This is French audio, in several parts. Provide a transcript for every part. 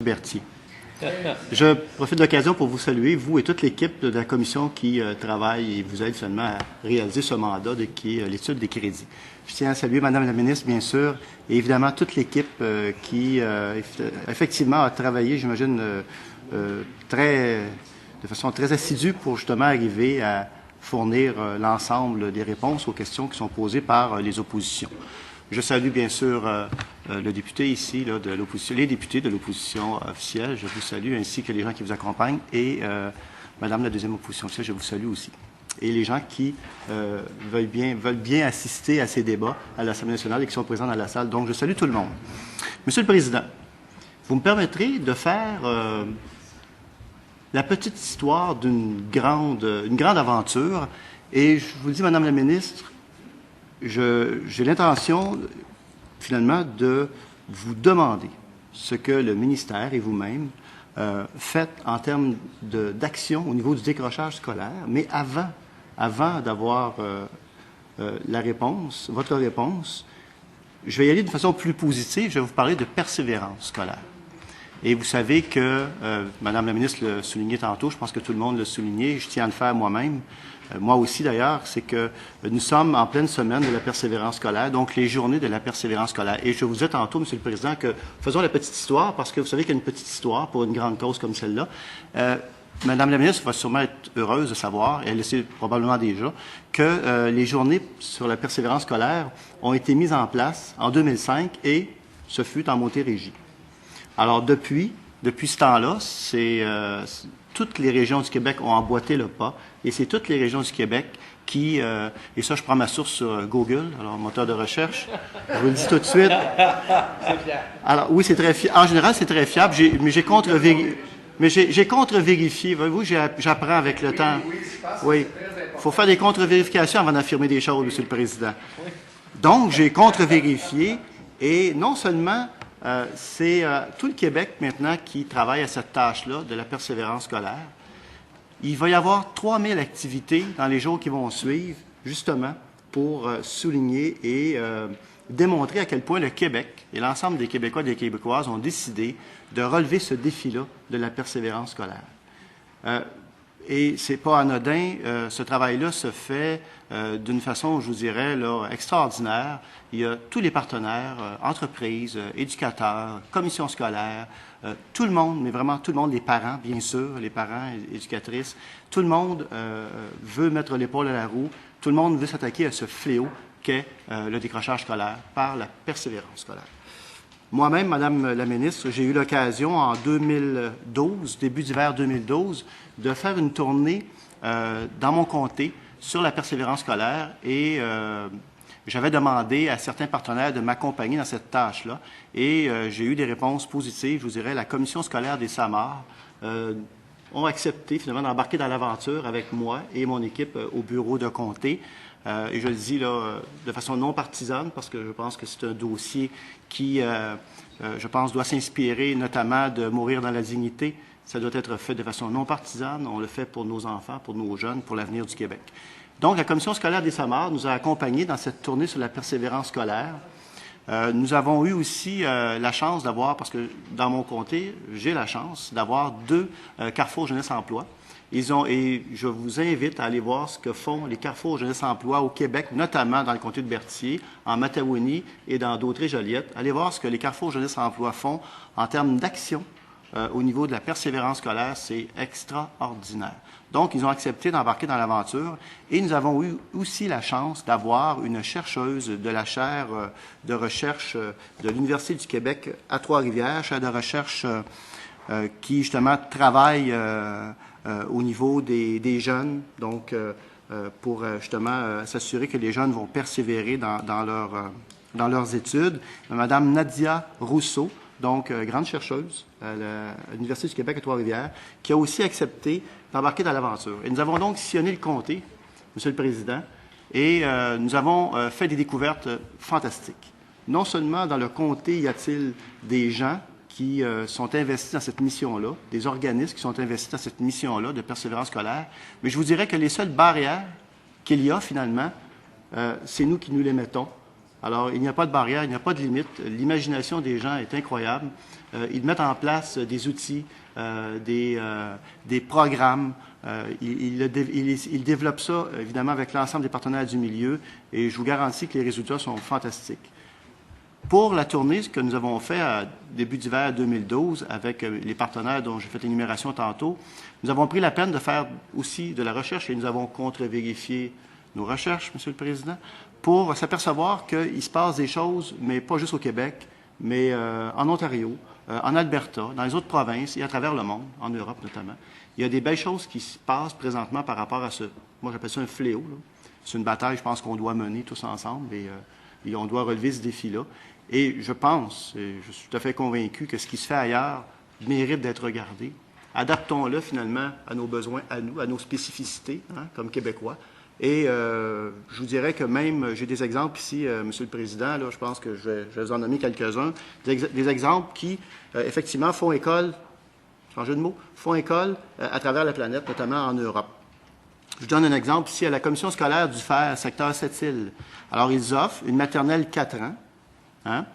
Berthier. Je profite de l'occasion pour vous saluer, vous et toute l'équipe de la commission qui travaille et vous aide finalement à réaliser ce mandat qui est l'étude des crédits. Je tiens à saluer Madame la ministre, bien sûr, et évidemment toute l'équipe qui, effectivement, a travaillé, j'imagine, de façon très assidue pour justement arriver à fournir l'ensemble des réponses aux questions qui sont posées par les oppositions. Je salue bien sûr le député ici là, de l'opposition, les députés de l'opposition officielle. Je vous salue, ainsi que les gens qui vous accompagnent et Madame la deuxième opposition officielle, je vous salue aussi. Et les gens qui veulent bien assister à ces débats à l'Assemblée nationale et qui sont présents dans la salle. Donc, je salue tout le monde. Monsieur le Président, vous me permettrez de faire la petite histoire d'une grande aventure. Et je vous le dis, Madame la ministre, j'ai l'intention, finalement, de vous demander ce que le ministère et vous-même faites en termes d'action au niveau du décrochage scolaire, mais avant d'avoir la réponse, votre réponse, je vais y aller de façon plus positive, je vais vous parler de persévérance scolaire. Et vous savez que, Madame la ministre le soulignait tantôt, je pense que tout le monde l'a souligné, je tiens à le faire moi-même, moi aussi d'ailleurs, c'est que nous sommes en pleine semaine de la persévérance scolaire, donc les journées de la persévérance scolaire. Et je vous disais tantôt, Monsieur le Président, que faisons la petite histoire, parce que vous savez qu'il y a une petite histoire pour une grande cause comme celle-là. Madame la ministre va sûrement être heureuse de savoir, et elle le sait probablement déjà, que les journées sur la persévérance scolaire ont été mises en place en 2005 et ce fut en Montérégie. Alors depuis ce temps-là, toutes les régions du Québec ont emboîté le pas et c'est toutes les régions du Québec qui, et ça je prends ma source sur Google, alors moteur de recherche, je vous le dis tout de suite. C'est fiable. Alors oui, c'est très fiable. En général, c'est très fiable, mais j'ai contre-vérifié. Voyez-vous, j'apprends avec le temps. Oui, il faut faire des contre-vérifications avant d'affirmer des choses, Monsieur le Président. Donc, j'ai contre-vérifié et non seulement c'est tout le Québec maintenant qui travaille à cette tâche-là de la persévérance scolaire. Il va y avoir 3000 activités dans les jours qui vont suivre, justement, pour souligner et démontrer à quel point le Québec et l'ensemble des Québécois et des Québécoises ont décidé de relever ce défi-là de la persévérance scolaire. Et c'est pas anodin, ce travail-là se fait d'une façon, je vous dirais, là, extraordinaire. Il y a tous les partenaires, entreprises, éducateurs, commissions scolaires, tout le monde, mais vraiment tout le monde, les parents, bien sûr, les parents, éducatrices, tout le monde veut mettre l'épaule à la roue, tout le monde veut s'attaquer à ce fléau qu'est le décrochage scolaire par la persévérance scolaire. Moi-même, Madame la ministre, j'ai eu l'occasion en 2012, début d'hiver 2012, de faire une tournée dans mon comté sur la persévérance scolaire et j'avais demandé à certains partenaires de m'accompagner dans cette tâche-là et j'ai eu des réponses positives. Je vous dirais, la commission scolaire des Samars ont accepté finalement d'embarquer dans l'aventure avec moi et mon équipe au bureau de comté. Et je le dis là de façon non partisane parce que je pense que c'est un dossier qui, je pense, doit s'inspirer notamment de mourir dans la dignité. Ça doit être fait de façon non partisane. On le fait pour nos enfants, pour nos jeunes, pour l'avenir du Québec. Donc, la Commission scolaire des Samars nous a accompagnés dans cette tournée sur la persévérance scolaire. Nous avons eu aussi la chance d'avoir, parce que dans mon comté, j'ai la chance d'avoir 2 carrefours jeunesse-emploi. Et je vous invite à aller voir ce que font les carrefours jeunesse-emploi au Québec, notamment dans le comté de Berthier, en Matawini et dans Dautré-Joliette. Allez voir ce que les carrefours jeunesse-emploi font en termes d'action au niveau de la persévérance scolaire. C'est extraordinaire. Donc, ils ont accepté d'embarquer dans l'aventure et nous avons eu aussi la chance d'avoir une chercheuse de la chaire de recherche de l'Université du Québec à Trois-Rivières, chaire de recherche qui, justement, travaille au niveau des jeunes, donc pour justement s'assurer que les jeunes vont persévérer dans leurs études. Madame Nadia Rousseau, donc grande chercheuse à l'Université du Québec à Trois-Rivières, qui a aussi accepté d'embarquer dans l'aventure. Et nous avons donc sillonné le comté, Monsieur le Président, et nous avons fait des découvertes fantastiques. Non seulement dans le comté y a-t-il des gens qui sont investis dans cette mission-là, des organismes qui sont investis dans cette mission-là de persévérance scolaire, mais je vous dirais que les seules barrières qu'il y a finalement, c'est nous qui nous les mettons Alors, il n'y a pas de barrière, il n'y a pas de limite. L'imagination des gens est incroyable. Ils mettent en place des outils, des programmes. Ils développent ça, évidemment, avec l'ensemble des partenaires du milieu. Et je vous garantis que les résultats sont fantastiques. Pour la tournée que nous avons fait à début d'hiver 2012 avec les partenaires dont j'ai fait l'énumération tantôt, nous avons pris la peine de faire aussi de la recherche et nous avons contre-vérifié nos recherches, Monsieur le Président, pour s'apercevoir qu'il se passe des choses, mais pas juste au Québec, mais en Ontario, en Alberta, dans les autres provinces et à travers le monde, en Europe notamment. Il y a des belles choses qui se passent présentement par rapport à ce, moi j'appelle ça un fléau. C'est une bataille, je pense, qu'on doit mener tous ensemble et on doit relever ce défi-là. Et je pense, et je suis tout à fait convaincu que ce qui se fait ailleurs mérite d'être regardé. Adaptons-le finalement à nos besoins, à nous, à nos spécificités, hein, comme Québécois. Et je vous dirais que même, j'ai des exemples ici, Monsieur le Président, là, je pense que je vais vous en nommer quelques-uns, des exemples qui, effectivement, font école, sans jeu de mots, font école à travers la planète, notamment en Europe. Je donne un exemple ici à la Commission scolaire du Fer, secteur Sept-Îles. Alors, ils offrent une maternelle 4 ans, hein,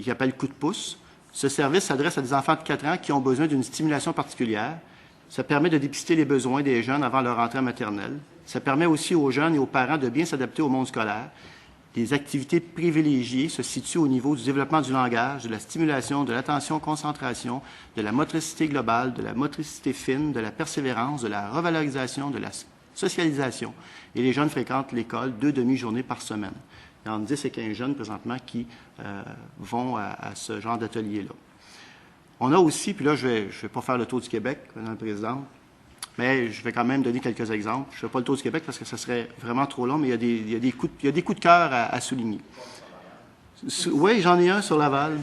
qui appelle Coup de pouce. Ce service s'adresse à des enfants de 4 ans qui ont besoin d'une stimulation particulière. Ça permet de dépister les besoins des jeunes avant leur entrée en maternelle. Ça permet aussi aux jeunes et aux parents de bien s'adapter au monde scolaire. Les activités privilégiées se situent au niveau du développement du langage, de la stimulation, de l'attention-concentration, de la motricité globale, de la motricité fine, de la persévérance, de la revalorisation, de la socialisation. Et les jeunes fréquentent l'école 2 demi-journées par semaine. Il y a entre 10 et 15 jeunes présentement qui vont à ce genre d'atelier-là. On a aussi, puis là, je vais pas faire le tour du Québec, Madame la Présidente, mais je vais quand même donner quelques exemples. Je ne fais pas le tour du Québec parce que ce serait vraiment trop long, mais il y a des coups de cœur à souligner. Oui, j'en ai un sur Laval.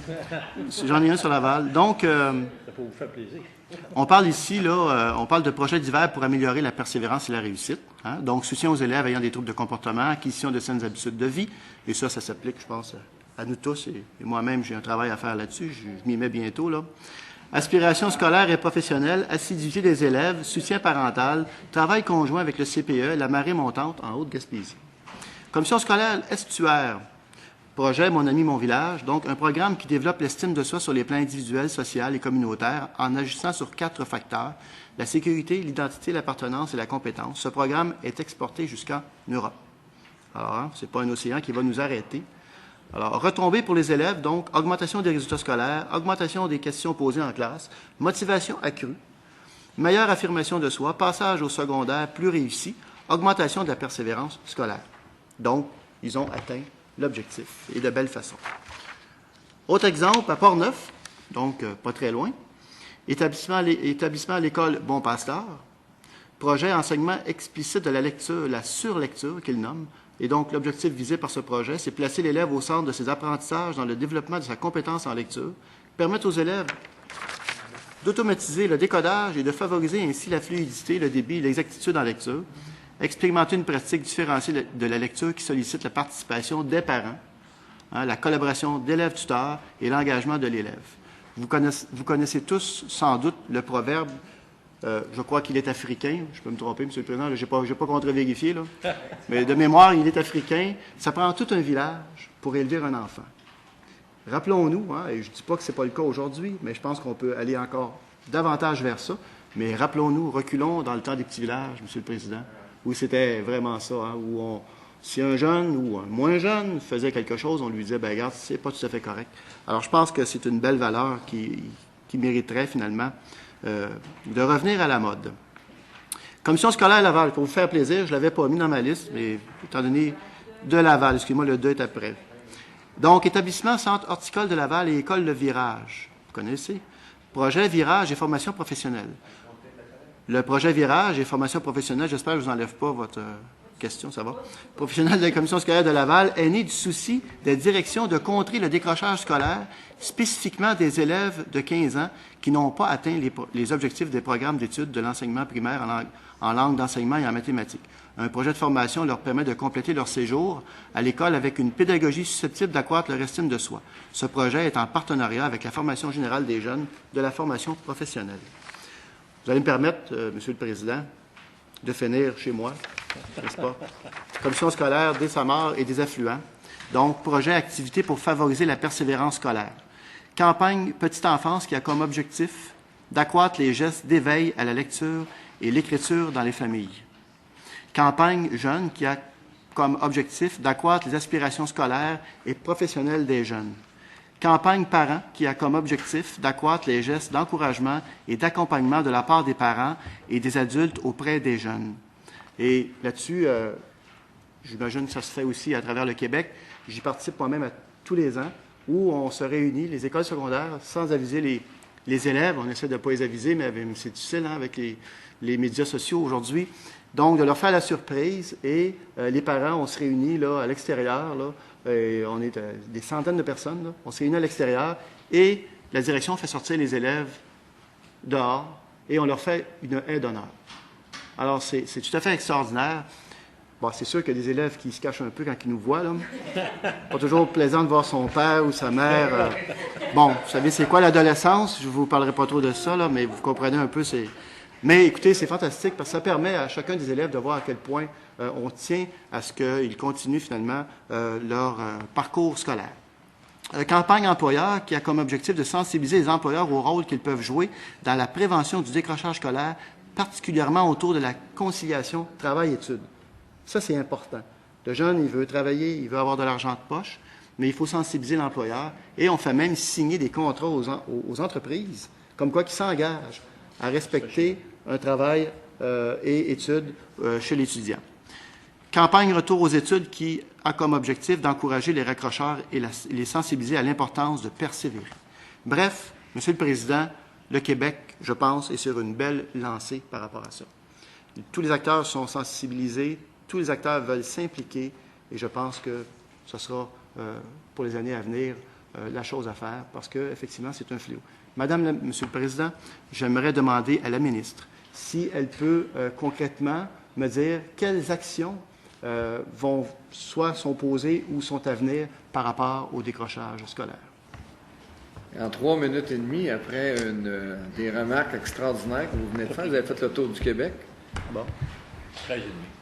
J'en ai un sur Laval. Donc, ça peut vous faire plaisir. On parle ici, là, on parle de projets divers pour améliorer la persévérance et la réussite. Hein? Donc, soutien aux élèves ayant des troubles de comportement, acquisition de saines habitudes de vie. Et ça s'applique, je pense, à nous tous. Et moi-même, j'ai un travail à faire là-dessus. Je m'y mets bientôt, là. Aspiration scolaire et professionnelle, assiduité des élèves, soutien parental, travail conjoint avec le CPE, la marée montante en Haute-Gaspésie. Commission scolaire estuaire. Projet Mon ami, mon village, donc un programme qui développe l'estime de soi sur les plans individuels, social et communautaires en agissant sur 4 facteurs, la sécurité, l'identité, l'appartenance et la compétence. Ce programme est exporté jusqu'en Europe. Alors, hein, ce n'est pas un océan qui va nous arrêter. Alors, retombées pour les élèves, donc, augmentation des résultats scolaires, augmentation des questions posées en classe, motivation accrue, meilleure affirmation de soi, passage au secondaire plus réussi, augmentation de la persévérance scolaire. Donc, ils ont atteint l'objectif, et de belle façon. Autre exemple, à Port-Neuf, donc pas très loin, établissement à l'école Bon Pasteur, projet enseignement explicite de la lecture, la surlecture qu'ils nomment, et donc l'objectif visé par ce projet, c'est placer l'élève au centre de ses apprentissages dans le développement de sa compétence en lecture, permettre aux élèves d'automatiser le décodage et de favoriser ainsi la fluidité, le débit et l'exactitude en lecture, expérimenter une pratique différenciée de la lecture qui sollicite la participation des parents, hein, la collaboration d'élèves-tuteurs et l'engagement de l'élève. Vous connaissez tous, sans doute, le proverbe, je crois qu'il est africain, je peux me tromper, M. le Président, je n'ai pas contre-vérifié, là, mais de mémoire, il est africain. Ça prend tout un village pour élever un enfant. Rappelons-nous, hein, et je ne dis pas que ce n'est pas le cas aujourd'hui, mais je pense qu'on peut aller encore davantage vers ça, mais rappelons-nous, reculons dans le temps des petits villages, M. le Président, où c'était vraiment ça, hein, où si un jeune ou un moins jeune faisait quelque chose, on lui disait, ben regarde, c'est pas tout à fait correct. Alors, je pense que c'est une belle valeur qui mériterait finalement de revenir à la mode. Commission scolaire Laval, pour vous faire plaisir, je ne l'avais pas mis dans ma liste, mais étant donné de Laval, excusez-moi, le 2 est après. Donc, établissement Centre horticole de Laval et École Le Virage. Vous connaissez? Projet Virage et formation professionnelle. Le projet Virage et formation professionnelle, j'espère que je ne vous enlève pas votre question, ça va? Professionnel de la Commission scolaire de Laval est né du souci des directions de contrer le décrochage scolaire, spécifiquement des élèves de 15 ans qui n'ont pas atteint les objectifs des programmes d'études de l'enseignement primaire en langue d'enseignement et en mathématiques. Un projet de formation leur permet de compléter leur séjour à l'école avec une pédagogie susceptible d'accroître leur estime de soi. Ce projet est en partenariat avec la formation générale des jeunes de la formation professionnelle. Vous allez me permettre, Monsieur le Président, de finir chez moi, n'est-ce pas? Commission scolaire des Samars et des affluents. Donc, projet activité pour favoriser la persévérance scolaire. Campagne Petite enfance qui a comme objectif d'accroître les gestes d'éveil à la lecture et l'écriture dans les familles. Campagne Jeunes qui a comme objectif d'accroître les aspirations scolaires et professionnelles des jeunes. Campagne Parents qui a comme objectif d'accroître les gestes d'encouragement et d'accompagnement de la part des parents et des adultes auprès des jeunes. Et là-dessus, j'imagine que ça se fait aussi à travers le Québec. J'y participe moi-même tous les ans où on se réunit, les écoles secondaires, sans aviser les élèves. On essaie de ne pas les aviser, mais c'est difficile avec les médias sociaux aujourd'hui. Donc, de leur faire la surprise et les parents, on se réunit là, à l'extérieur. On est des centaines de personnes. Là. On se réunit à l'extérieur et la direction fait sortir les élèves dehors et on leur fait une haie d'honneur. Alors, c'est tout à fait extraordinaire. Bon, c'est sûr qu'il y a des élèves qui se cachent un peu quand ils nous voient. Là. Pas toujours plaisant de voir son père ou sa mère. Bon, vous savez, c'est quoi l'adolescence? Je ne vous parlerai pas trop de ça, là, mais vous comprenez un peu. Mais écoutez, c'est fantastique parce que ça permet à chacun des élèves de voir à quel point on tient à ce qu'ils continuent finalement leur parcours scolaire. Campagne employeur qui a comme objectif de sensibiliser les employeurs au rôle qu'ils peuvent jouer dans la prévention du décrochage scolaire, particulièrement autour de la conciliation travail-études. Ça, c'est important. Le jeune, il veut travailler, il veut avoir de l'argent de poche, mais il faut sensibiliser l'employeur. Et on fait même signer des contrats aux entreprises, comme quoi qu'ils s'engagent à respecter un travail et études chez l'étudiant. Campagne Retour aux études qui a comme objectif d'encourager les raccrocheurs et les sensibiliser à l'importance de persévérer. Bref, Monsieur le Président, le Québec, je pense, est sur une belle lancée par rapport à ça. Tous les acteurs sont sensibilisés, tous les acteurs veulent s'impliquer et je pense que ce sera, pour les années à venir, la chose à faire parce qu'effectivement, c'est un fléau. Monsieur le Président, j'aimerais demander à la ministre si elle peut concrètement me dire quelles actions sont posées ou sont à venir par rapport au décrochage scolaire. En 3 minutes et demie, après des remarques extraordinaires que vous venez de faire, vous avez fait le tour du Québec. Bon. 13 et demi.